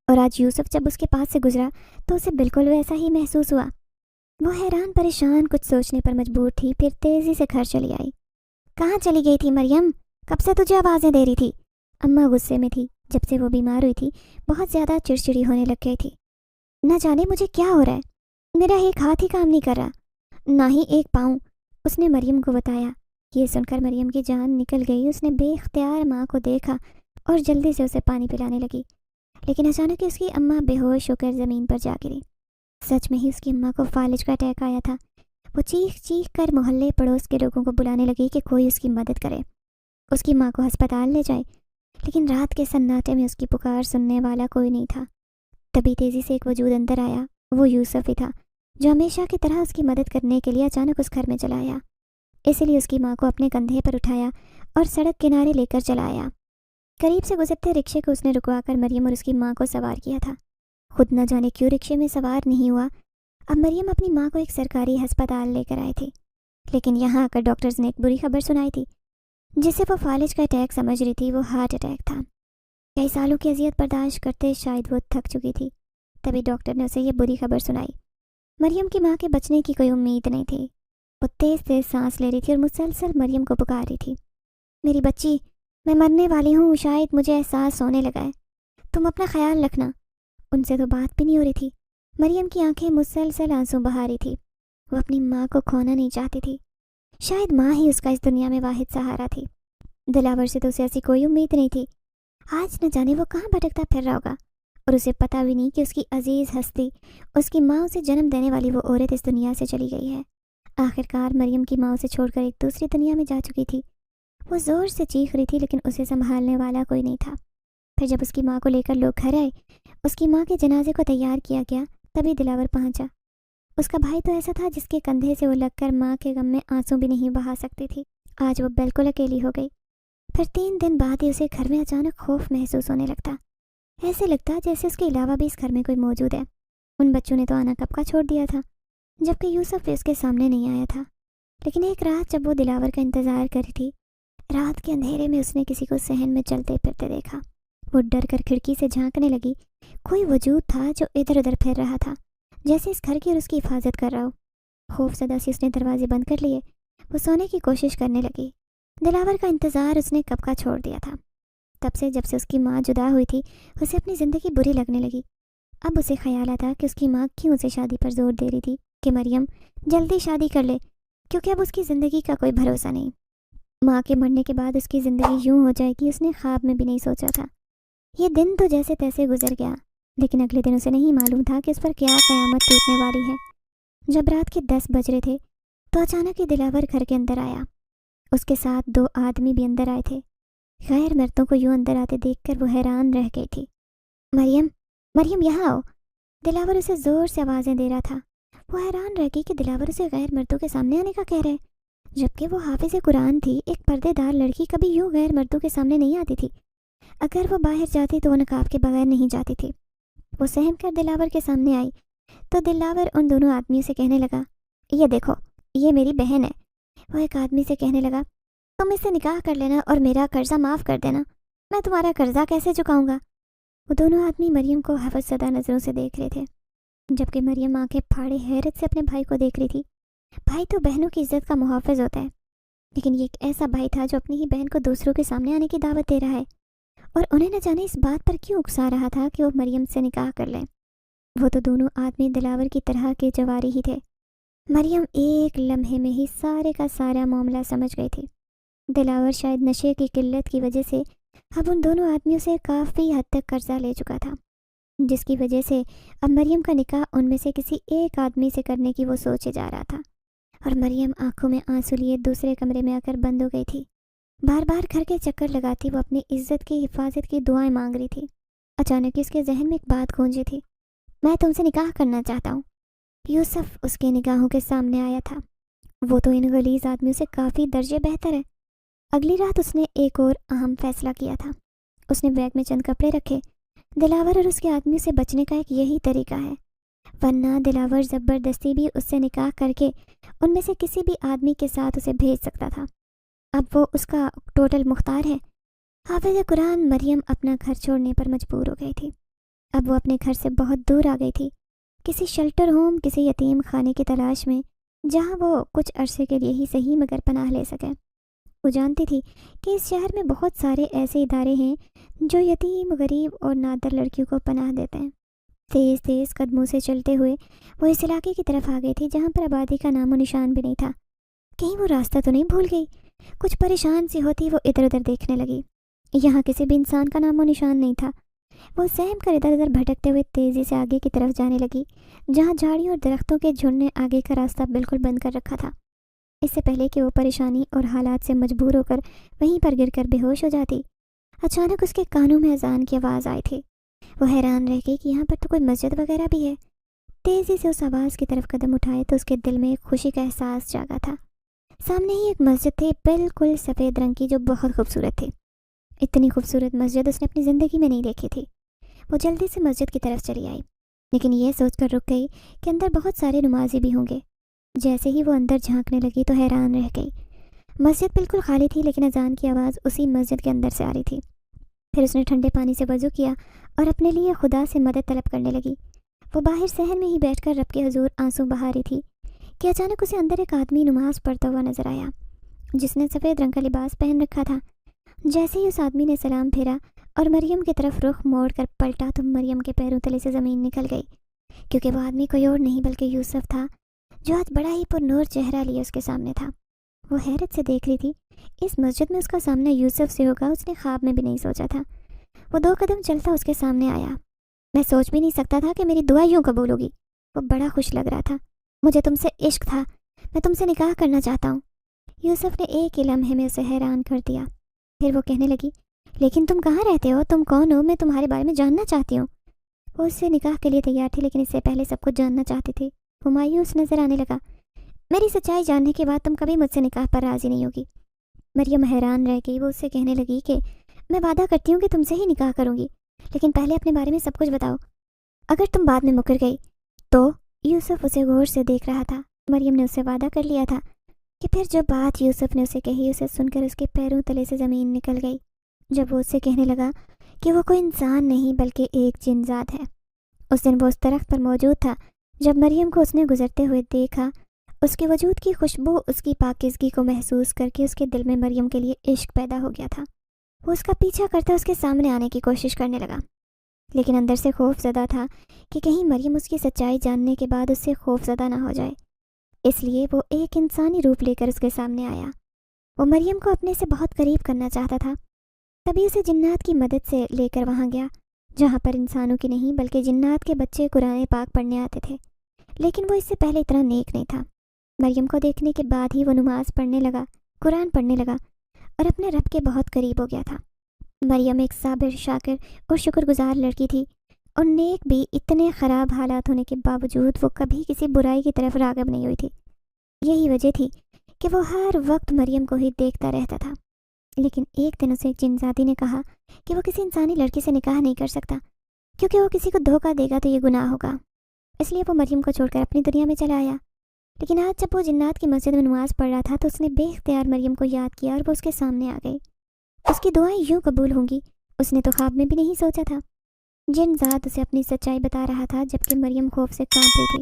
और आज यूसुफ जब उसके पास से गुजरा तो उसे बिल्कुल वैसा ही महसूस हुआ। वो हैरान परेशान कुछ सोचने पर मजबूर थी, फिर तेज़ी से घर चली आई। कहाँ चली गई थी मरियम? कब से तुझे आवाज़ें दे रही थी? अम्मा गुस्से में थी। जब से वो बीमार हुई थी बहुत ज़्यादा चिड़चिड़ी होने लग गई थी। न जाने मुझे क्या हो रहा है, मेरा एक हाथ ही काम नहीं कर रहा, ना ही एक पाँव, उसने मरियम को बताया। ये सुनकर मरियम की जान निकल गई। उसने बेख्तियार माँ को देखा और जल्दी से उसे पानी पिलाने लगी। लेकिन अचानक ही उसकी अम्मा बेहोश होकर ज़मीन पर जा गिरी। सच में ही उसकी अम्मा को फालिज का अटैक आया था। वो चीख चीख कर मोहल्ले पड़ोस के लोगों को बुलाने लगी कि कोई उसकी मदद करे, उसकी माँ को अस्पताल ले जाए। लेकिन रात के सन्नाटे में उसकी पुकार सुनने वाला कोई नहीं था। तभी तेज़ी से एक वजूद अंदर आया। वो यूसुफ ही था, जो हमेशा की तरह उसकी मदद करने के लिए अचानक उस घर में चला आया। इसलिए उसकी माँ को अपने कंधे पर उठाया और सड़क किनारे लेकर चला आया। करीब से गुजरते रिक्शे को उसने रुकवाकर मरियम और उसकी माँ को सवार किया था। खुद न जाने क्यों रिक्शे में सवार नहीं हुआ। अब मरियम अपनी माँ को एक सरकारी अस्पताल लेकर आई थी, लेकिन यहाँ आकर डॉक्टर्स ने एक बुरी खबर सुनाई थी, जिसे वो फालिज का अटैक समझ रही थी। वो हार्ट अटैक था। कई सालों की अजियत बर्दाश्त करते शायद वो थक चुकी थी। तभी डॉक्टर ने उसे ये बुरी खबर सुनाई। मरियम की माँ के बचने की कोई उम्मीद नहीं थी। वो तेज़ तेज़ सांस ले रही थी और मुसलसल मरियम को पुकार रही थी, मेरी बच्ची, मैं मरने वाली हूँ, शायद मुझे एहसास होने लगा है, तुम अपना ख्याल रखना। उनसे तो बात भी नहीं हो रही थी। मरियम की आंखें मुसलसल आंसू बहा रही थी। वो अपनी माँ को खोना नहीं चाहती थी। शायद माँ ही उसका इस दुनिया में वाहिद सहारा थी। दिलावर से तो उसे ऐसी कोई उम्मीद नहीं थी। आज न जाने वो कहाँ भटकता फिर रहा होगा, और उसे पता भी नहीं कि उसकी अजीज़ हस्ती, उसकी माँ उसे जन्म देने वाली वो औरत इस दुनिया से चली गई है। आखिरकार मरियम की माँ उसे छोड़कर एक दूसरी दुनिया में जा चुकी थी। वो ज़ोर से चीख रही थी, लेकिन उसे संभालने वाला कोई नहीं था। फिर जब उसकी माँ को लेकर लोग घर आए, उसकी माँ के जनाजे को तैयार किया गया, तभी दिलावर पहुँचा। उसका भाई तो ऐसा था जिसके कंधे से वो लगकर माँ के गम में आंसू भी नहीं बहा सकती थी। आज वो बिल्कुल अकेली हो गई। फिर 3 दिन बाद ही उसे घर में अचानक खौफ महसूस होने लगता। ऐसे लगता जैसे उसके अलावा भी इस घर में कोई मौजूद है। उन बच्चों ने तो आना कब का छोड़ दिया था, जबकि यूसुफ उसके सामने नहीं आया था। लेकिन एक रात जब वो दिलावर का इंतज़ार कर रही थी, रात के अंधेरे में उसने किसी को सहन में चलते फिरते देखा। वो डर कर खिड़की से झांकने लगी। कोई वजूद था जो इधर उधर फिर रहा था, जैसे इस घर की और उसकी हिफाजत कर रहा हो। खौफजदा से उसने दरवाजे बंद कर लिए। वो सोने की कोशिश करने लगी। दिलावर का इंतज़ार उसने कब का छोड़ दिया था। तब से जब से उसकी माँ जुदा हुई थी, उसे अपनी ज़िंदगी बुरी लगने लगी। अब उसे ख्याल आता कि उसकी माँ क्यों उसे शादी पर जोर दे रही थी कि मरियम जल्दी शादी कर ले, क्योंकि अब उसकी ज़िंदगी का कोई भरोसा नहीं। माँ के मरने के बाद उसकी ज़िंदगी यूं हो जाएगी, उसने ख्वाब में भी नहीं सोचा था। ये दिन तो जैसे तैसे गुजर गया, लेकिन अगले दिन उसे नहीं मालूम था कि उस पर क्या क़यामत टूटने वाली है। जब रात के 10 बज रहे थे तो अचानक ही दिलावर घर के अंदर आया। उसके साथ 2 आदमी भी अंदर आए थे। गैर मर्दों को यूं अंदर आते देखकर वो हैरान रह गई थी। मरियम, मरियम यहाँ आओ। दिलावर उसे ज़ोर से आवाज़ें दे रहा था। वो हैरान रह गई कि दिलावर उसे गैर मर्दों के सामने आने का कह रहे, जबकि वो हाफिज़ कुरान थी। एक पर्देदार लड़की कभी यूं गैर मर्दों के सामने नहीं आती थी। अगर वो बाहर जाती तो वो नकाब के बगैर नहीं जाती थी। वो सहम कर दिलावर के सामने आई तो दिलावर उन दोनों आदमियों से कहने लगा, ये देखो, ये मेरी बहन है। वो एक आदमी से कहने लगा, तुम इससे निकाह कर लेना और मेरा कर्जा माफ़ कर देना। मैं तुम्हारा कर्जा कैसे चुकाऊंगा? वो दोनों आदमी मरियम को हवसज़दा नज़रों से देख रहे थे, जबकि मरियम आंखें फाड़े हैरत से अपने भाई को देख रही थी। भाई तो बहनों की इज्जत का मुहाफ़िज होता है। لیکن یہ ایک ایسا بھائی تھا جو اپنی ہی بہن کو دوسروں کے سامنے آنے کی دعوت دے رہا ہے، اور انہیں نہ جانے اس بات پر کیوں اکسا رہا تھا کہ وہ مریم سے نکاح کر لیں۔ وہ تو دونوں آدمی دلاور کی طرح کے جواری ہی تھے۔ مریم ایک لمحے میں ہی سارے کا سارا معاملہ سمجھ گئی تھی۔ دلاور شاید نشے کی قلت کی وجہ سے اب ان دونوں آدمیوں سے کافی حد تک قرضہ لے چکا تھا، جس کی وجہ سے اب مریم کا نکاح ان میں سے کسی ایک آدمی سے کرنے کی وہ سوچے جا رہا تھا۔ اور مریم آنکھوں میں آنسو لیے دوسرے کمرے میں آ کر بند ہو گئی تھی۔ بار بار گھر کے چکر لگاتی وہ اپنی عزت کی حفاظت کی دعائیں مانگ رہی تھی۔ اچانک اس کے ذہن میں ایک بات گونجی تھی، میں تم سے نکاح کرنا چاہتا ہوں۔ یوسف اس کے نگاہوں کے سامنے آیا تھا۔ وہ تو ان غلیظ آدمیوں سے کافی درجے بہتر ہے۔ اگلی رات اس نے ایک اور اہم فیصلہ کیا تھا۔ اس نے بیگ میں چند کپڑے رکھے۔ دلاور اور اس کے آدمیوں سے بچنے کا ایک یہی طریقہ ہے، ورنہ دلاور زبردستی بھی اس سے نکاح کر کے ان میں سے کسی بھی آدمی کے ساتھ اسے بھیج سکتا تھا۔ اب وہ اس کا ٹوٹل مختار ہے۔ حافظ قرآن مریم اپنا گھر چھوڑنے پر مجبور ہو گئی تھی۔ اب وہ اپنے گھر سے بہت دور آ گئی تھی، کسی شیلٹر ہوم، کسی یتیم خانے کی تلاش میں، جہاں وہ کچھ عرصے کے لیے ہی صحیح مگر پناہ لے سکے۔ وہ جانتی تھی کہ اس شہر میں بہت سارے ایسے ادارے ہیں جو یتیم، غریب اور نادر لڑکیوں کو پناہ دیتے ہیں۔ تیز تیز قدموں سے چلتے ہوئے وہ اس علاقے کی طرف آ گئی تھی جہاں پر آبادی کا نام و نشان بھی نہیں تھا۔ کہیں وہ راستہ تو نہیں بھول گئی؟ کچھ پریشان سی ہوتی وہ ادھر ادھر دیکھنے لگی۔ یہاں کسی بھی انسان کا نام و نشان نہیں تھا۔ وہ سہم کر ادھر ادھر بھٹکتے ہوئے تیزی سے آگے کی طرف جانے لگی، جہاں جھاڑیوں اور درختوں کے جھنڈ نے آگے کا راستہ بالکل بند کر رکھا تھا۔ اس سے پہلے کہ وہ پریشانی اور حالات سے مجبور ہو کر وہیں پر گر کر بے ہوش ہو جاتی، اچانک اس کے کانوں میں اذان کی آواز آئی تھی۔ وہ حیران رہ گئی کہ یہاں پر تو کوئی مسجد وغیرہ بھی ہے۔ تیزی سے اس آواز کی طرف قدم اٹھائے تو اس کے دل میں ایک خوشی کا احساس جاگا تھا۔ سامنے ہی ایک مسجد تھی، بالکل سفید رنگ کی، جو بہت خوبصورت تھی۔ اتنی خوبصورت مسجد اس نے اپنی زندگی میں نہیں دیکھی تھی۔ وہ جلدی سے مسجد کی طرف چلی آئی، لیکن یہ سوچ کر رک گئی کہ اندر بہت سارے نمازی بھی ہوں گے۔ جیسے ہی وہ اندر جھانکنے لگی تو حیران رہ گئی۔ مسجد بالکل خالی تھی، لیکن اذان کی آواز اسی مسجد کے اندر سے آ رہی تھی۔ پھر اس نے ٹھنڈے پانی سے وضو کیا اور اپنے لیے خدا سے مدد طلب کرنے لگی۔ وہ باہر صحن میں ہی بیٹھ کر رب کے حضور آنسو بہا رہی تھی کہ اچانک اسے اندر ایک آدمی نماز پڑھتا ہوا نظر آیا، جس نے سفید رنگ کا لباس پہن رکھا تھا۔ جیسے ہی اس آدمی نے سلام پھیرا اور مریم کی طرف رخ موڑ کر پلٹا تو مریم کے پیروں تلے سے زمین نکل گئی، کیونکہ وہ آدمی کوئی اور نہیں بلکہ یوسف تھا، جو آج بڑا ہی پر نور چہرہ لیے اس کے سامنے تھا۔ وہ حیرت سے دیکھ رہی تھی، اس مسجد میں اس کا سامنا یوسف سے ہوگا اس نے خواب میں بھی نہیں سوچا تھا۔ وہ 2 قدم چلتا اس کے سامنے آیا۔ میں سوچ بھی نہیں سکتا تھا کہ میری دعا یوں قبول ہوگی۔ وہ بڑا خوش لگ رہا تھا۔ مجھے تم سے عشق تھا، میں تم سے نکاح کرنا چاہتا ہوں۔ یوسف نے ایک ہی لمحے میں اسے حیران کر دیا۔ پھر وہ کہنے لگی، لیکن تم کہاں رہتے ہو؟ تم کون ہو؟ میں تمہارے بارے میں جاننا چاہتی ہوں۔ وہ اس سے نکاح کے لیے تیار تھی، لیکن اس سے پہلے سب کچھ جاننا چاہتی تھی۔ وہ مایوس نظر آنے لگا۔ میری سچائی جاننے کے بعد تم کبھی مجھ سے نکاح پر راضی نہیں ہوگی۔ مریم حیران رہ گئی۔ وہ اس سے کہنے لگی کہ میں وعدہ کرتی ہوں کہ تم سے ہی نکاح کروں گی، لیکن پہلے اپنے بارے میں سب کچھ بتاؤ، اگر تم بعد میں مکر گئی تو۔ یوسف اسے غور سے دیکھ رہا تھا۔ مریم نے اس سے وعدہ کر لیا تھا کہ پھر جو بات یوسف نے اسے کہی اسے سن کر اس کے پیروں تلے سے زمین نکل گئی، جب وہ اس سے کہنے لگا کہ وہ کوئی انسان نہیں بلکہ ایک جن ذات ہے۔ اس دن وہ اس درخت پر موجود تھا جب مریم کو اس نے گزرتے ہوئے دیکھا۔ اس کے وجود کی خوشبو، اس کی پاکیزگی کو محسوس کر کے اس کے دل میں مریم کے لیے عشق پیدا ہو گیا تھا۔ وہ اس کا پیچھا کرتا اس کے سامنے آنے کی کوشش کرنے لگا، لیکن اندر سے خوف زدہ تھا کہ کہیں مریم اس کی سچائی جاننے کے بعد اس سے خوف زدہ نہ ہو جائے۔ اس لیے وہ ایک انسانی روپ لے کر اس کے سامنے آیا۔ وہ مریم کو اپنے سے بہت قریب کرنا چاہتا تھا، تبھی اسے جنات کی مدد سے لے کر وہاں گیا جہاں پر انسانوں کی نہیں بلکہ جنات کے بچے قرآن پاک پڑھنے آتے تھے، لیکن وہ اس سے پہلے اتنا نیک نہیں تھا۔ مریم کو دیکھنے کے بعد ہی وہ نماز پڑھنے لگا، قرآن پڑھنے لگا اور اپنے رب کے بہت قریب ہو گیا تھا۔ مریم ایک صابر، شاکر اور شکر گزار لڑکی تھی، اور نیک بھی۔ اتنے خراب حالات ہونے کے باوجود وہ کبھی کسی برائی کی طرف راغب نہیں ہوئی تھی۔ یہی وجہ تھی کہ وہ ہر وقت مریم کو ہی دیکھتا رہتا تھا۔ لیکن ایک دن اسے ایک جن ذاتی نے کہا کہ وہ کسی انسانی لڑکی سے نکاح نہیں کر سکتا، کیونکہ وہ کسی کو دھوکہ دے گا تو یہ گناہ ہوگا۔ اس لیے وہ مریم کو چھوڑ کر اپنی دنیا میں چلا آیا۔ لیکن آج جب وہ جنات کی مسجد میں نماز پڑھ رہا تھا تو اس نے بے اختیار مریم کو یاد کیا اور وہ اس کے سامنے آ گئی۔ اس کی دعائیں یوں قبول ہوں گی اس نے تو خواب میں بھی نہیں سوچا تھا۔ جن ذات اسے اپنی سچائی بتا رہا تھا، جبکہ مریم خوف سے کانپ رہی تھی۔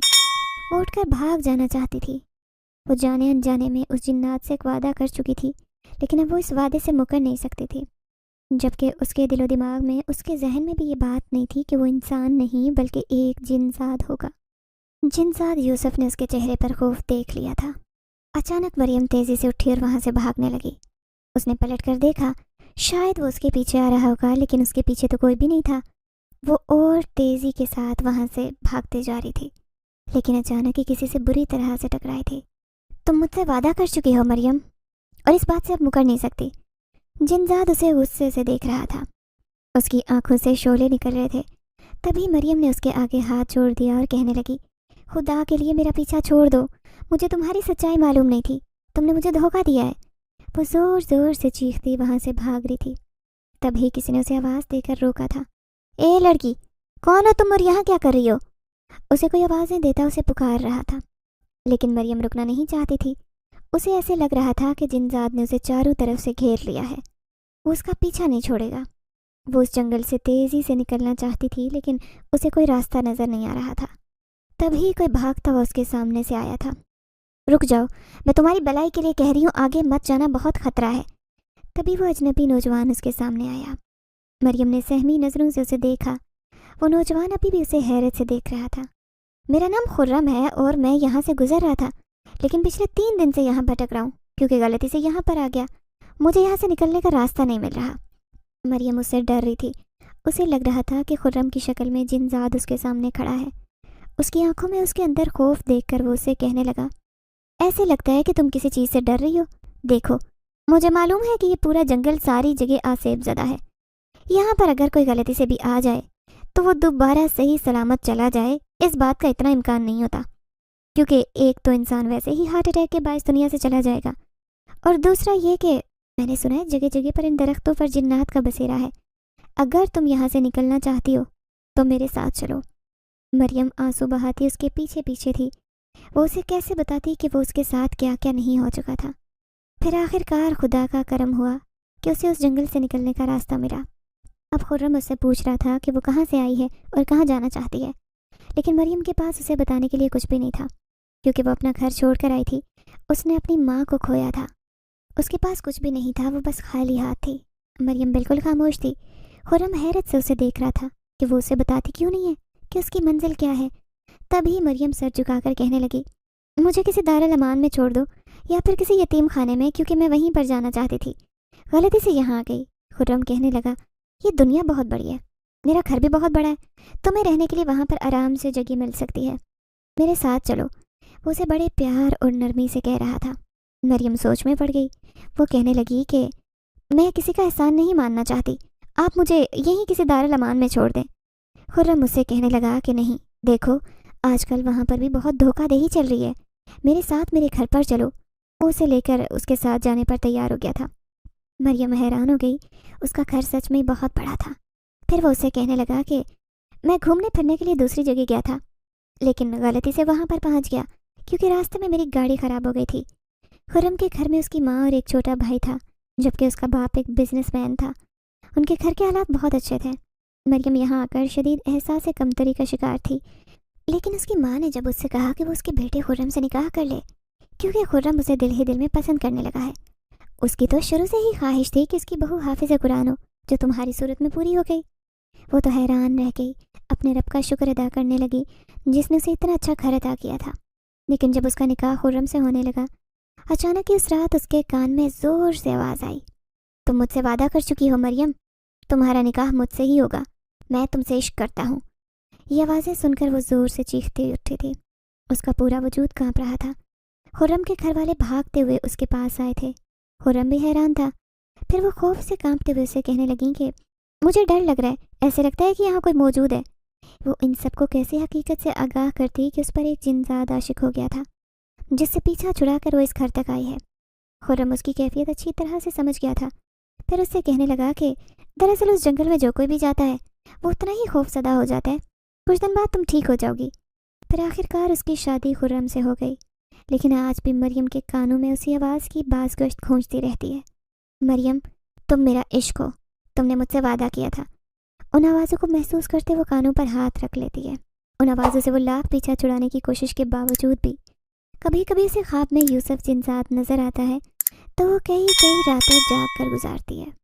وہ اٹھ کر بھاگ جانا چاہتی تھی، वो जाने अनजाने में उस जिन्नात से एक वादा कर चुकी थी, लेकिन अब वो इस वादे से मुकर नहीं सकती थी। जबकि उसके दिलो दिमाग में, उसके जहन में भी ये बात नहीं थी कि वो इंसान नहीं बल्कि एक जिनजाद होगा। जिनजाद यूसुफ ने उसके चेहरे पर खौफ देख लिया था। अचानक मरियम तेजी से उठी और वहां से भागने लगी। उसने पलट कर देखा, शायद वो उसके पीछे आ रहा होगा, लेकिन उसके पीछे तो कोई भी नहीं था। वो और तेजी के साथ वहां से भागते जा रही थी, लेकिन अचानक ही किसी से बुरी तरह से टकराई थी। तुम मुझसे वादा कर चुकी हो मरियम, और इस बात से अब मुकर नहीं सकती। जिनजाद उसे गुस्से से देख रहा था। उसकी आंखों से शोले निकल रहे थे। तभी मरियम ने उसके आगे हाथ जोड़ दिया और कहने लगी, खुदा के लिए मेरा पीछा छोड़ दो, मुझे तुम्हारी सच्चाई मालूम नहीं थी, तुमने मुझे धोखा दिया है। वो जोर जोर से चीखती वहां से भाग रही थी। तभी किसी ने उसे आवाज देकर रोका था। ए लड़की, कौन हो तुम और यहाँ क्या कर रही हो? उसे कोई आवाजें देता उसे पुकार रहा था, लेकिन मरियम रुकना नहीं चाहती थी। उसे ऐसे लग रहा था कि जिनजाद ने उसे चारों तरफ से घेर लिया है, वो उसका पीछा नहीं छोड़ेगा। वो उस जंगल से तेजी से निकलना चाहती थी, लेकिन उसे कोई रास्ता नजर नहीं आ रहा था। तभी कोई भागता हुआ उसके सामने से आया था। रुक जाओ, मैं तुम्हारी भलाई के लिए कह रही हूँ, आगे मत जाना, बहुत खतरा है। तभी वो अजनबी नौजवान उसके सामने आया। मरियम ने सहमी नजरों से उसे देखा। वो नौजवान अभी भी उसे हैरत से देख रहा था। मेरा नाम खुर्रम है और मैं यहाँ से गुजर रहा था, लेकिन पिछले 3 दिन से यहाँ भटक रहा हूँ क्योंकि गलती से यहाँ पर आ गया। मुझे यहाँ से निकलने का रास्ता नहीं मिल रहा। मरियम उससे डर रही थी। उसे लग रहा था कि खुर्रम की शक्ल में जिनजाद उसके सामने खड़ा है। उसकी आंखों में उसके अंदर खौफ देखकर वो उससे कहने लगा, ऐसे लगता है कि तुम किसी चीज़ से डर रही हो। देखो, मुझे मालूम है कि ये पूरा जंगल सारी जगह आसेब ज़दा है। यहाँ पर अगर कोई गलती से भी आ जाए तो वो दोबारा सही सलामत चला जाए, इस बात का इतना इम्कान नहीं होता, क्योंकि एक तो इंसान वैसे ही हार्ट अटैक के बायस दुनिया से चला जाएगा, और दूसरा ये कि मैंने सुना है जगह जगह पर इन दरख्तों पर जिन्नात का बसेरा है। अगर तुम यहाँ से निकलना चाहती हो तो मेरे साथ चलो। मरियम आंसू बहाती उसके पीछे पीछे थी। वो उसे कैसे बताती कि वो उसके साथ क्या क्या नहीं हो चुका था। फिर आखिरकार खुदा का करम हुआ कि उसे उस जंगल से निकलने का रास्ता मिला। अब खुर्रम उससे पूछ रहा था कि वो कहाँ से आई है और कहाँ जाना चाहती है, लेकिन मरियम के पास उसे बताने के लिए कुछ भी नहीं था, क्योंकि वो अपना घर छोड़ कर आई थी। उसने अपनी माँ को खोया था। उसके पास कुछ भी नहीं था, वो बस खाली हाथ थी। मरियम बिल्कुल खामोश थी। खुर्रम हैरत से उसे देख रहा था कि वो उसे बताती क्यों नहीं है कि उसकी मंजिल क्या है। तभी मरियम सर झुकाकर कहने लगी, मुझे किसी दारुल अमान में छोड़ दो या फिर किसी यतीम खाने में, क्योंकि मैं वहीं पर जाना चाहती थी, गलती से यहाँ आ गई। खुर्रम कहने लगा, ये दुनिया बहुत बड़ी है, मेरा घर भी बहुत बड़ा है, तुम्हें रहने के लिए वहाँ पर आराम से जगह मिल सकती है, मेरे साथ चलो। वो उसे बड़े प्यार और नरमी से कह रहा था। मरियम सोच में पड़ गई। वो कहने लगी कि मैं किसी का एहसान नहीं मानना चाहती, आप मुझे यहीं किसी दारुल अमान में छोड़ दें। खुर्रम मुझसे कहने लगा कि नहीं, देखो आजकल वहाँ पर भी बहुत धोखाधड़ी चल रही है, मेरे साथ मेरे घर पर चलो। वो उसे लेकर उसके साथ जाने पर तैयार हो गया था। मरियम हैरान हो गई, उसका घर सच में बहुत बड़ा था। फिर वो उसे कहने लगा कि मैं घूमने फिरने के लिए दूसरी जगह गया था, लेकिन गलती से वहाँ पर पहुँच गया क्योंकि रास्ते में मेरी गाड़ी ख़राब हो गई थी। खुर्रम के घर में उसकी माँ और एक छोटा भाई था, जबकि उसका बाप एक बिजनेसमैन था। उनके घर के हालात बहुत अच्छे थे। मरियम यहाँ आकर शदीद एहसास कमतरी का शिकार थी, लेकिन उसकी माँ ने जब उससे कहा कि वो उसके बेटे खुर्रम से निकाह कर ले, क्योंकि खुर्रम उसे दिल ही दिल में पसंद करने लगा है। उसकी तो शुरू से ही ख्वाहिश थी कि उसकी बहू हाफिज़ कुरान हो, जो तुम्हारी सूरत में पूरी हो गई। वो तो हैरान रह गई, अपने रब का शुक्र अदा करने लगी जिसने उसे इतना अच्छा घर अदा किया था। लेकिन जब उसका निकाह खुर्रम से होने लगा, अचानक ही उस रात उसके कान में ज़ोर से आवाज़ आई, तुम मुझसे वादा कर चुकी हो मरियम, तुम्हारा निकाह मुझसे ही होगा, मैं तुमसे इश्क करता हूँ। ये आवाज़ें सुनकर वो ज़ोर से चीखती उठी थी। उसका पूरा वजूद काँप रहा था। खुर्रम के घर वाले भागते हुए उसके पास आए थे। खुर्रम भी हैरान था। फिर वो खौफ से कांपते हुए उसे कहने लगी कि मुझे डर लग रहा है, ऐसे लगता है कि यहाँ कोई मौजूद है। वो इन सबको कैसे हकीकत से आगाह करती कि उस पर एक जिनजाद आशिक हो गया था, जिससे पीछा छुड़ाकर वो इस घर तक आई है। खुर्रम उसकी कैफियत अच्छी तरह से समझ गया था। फिर उससे कहने लगा कि दरअसल उस जंगल में जो कोई भी जाता है वो उतना ही खौफजदा हो जाता है, कुछ दिन बाद तुम ठीक हो जाओगी। फिर आखिरकार उसकी शादी खुर्रम से हो गई, लेकिन आज भी मरियम के कानों में उसी आवाज़ की बाज़गश्त गूंजती रहती है, मरियम तुम मेरा इश्क हो, तुमने मुझसे वादा किया था। उन आवाज़ों को महसूस करते वो कानों पर हाथ रख लेती है। उन आवाज़ों से वो लाख पीछा छुड़ाने की कोशिश के बावजूद भी کبھی کبھی اسے خواب میں یوسف جن ساتھ نظر آتا ہے تو وہ کئی کئی راتیں جاگ کر گزارتی ہے۔